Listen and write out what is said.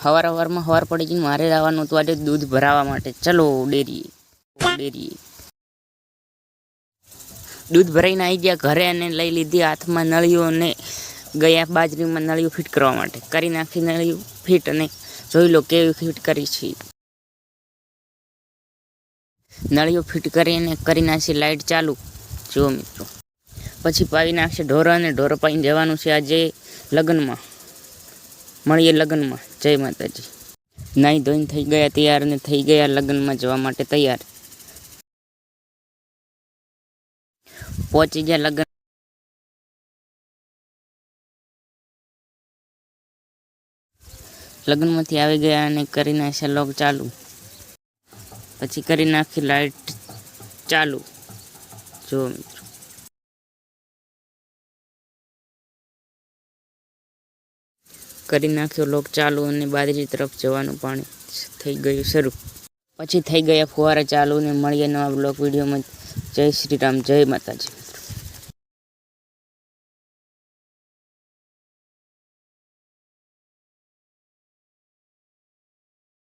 સવારમાં સવાર પડી ગઈ, મારે જવાનું હતું આજે દૂધ ભરાવા માટે. ચલો ડેરીએ દૂધ ભરાઈને આવી ગયા ઘરે અને લઈ લીધી હાથમાં નળીઓ અને ગયા બાજરીમાં નળીઓ ફિટ કરવા માટે. કરી નાખી નળીઓ ફિટ અને જોઈ લો કેવી ફિટ કરી છે. નળીઓ ફિટ કરીને કરી નાખી લાઇટ ચાલુ. જુઓ મિત્રો, પછી પાવી નાખશે ઢોરો અને ઢોરો પાઈને જવાનું છે આજે લગ્નમાં. મળીએ લગ્નમાં. જય માતાજી. નાહી ધોઈને થઈ ગયા તૈયાર અને થઈ ગયા લગ્નમાં જવા માટે તૈયાર. પહોંચી ગયા લગ્નમાંથી આવી ગયા અને કરી નાખશે લોક ચાલુ. પછી કરી નાખી લાઇટ ચાલુ. જુઓ મિત્રો, કરી નાખ્યો લોક ચાલુ અને બાજરી તરફ જવાનું પાણી થઈ ગયું શરૂ. પછી થઈ ગયા ફુવારા ચાલુ ને મળીએ નવા બ્લોગ વિડીયોમાં. જય શ્રી રામ, જય માતાજી.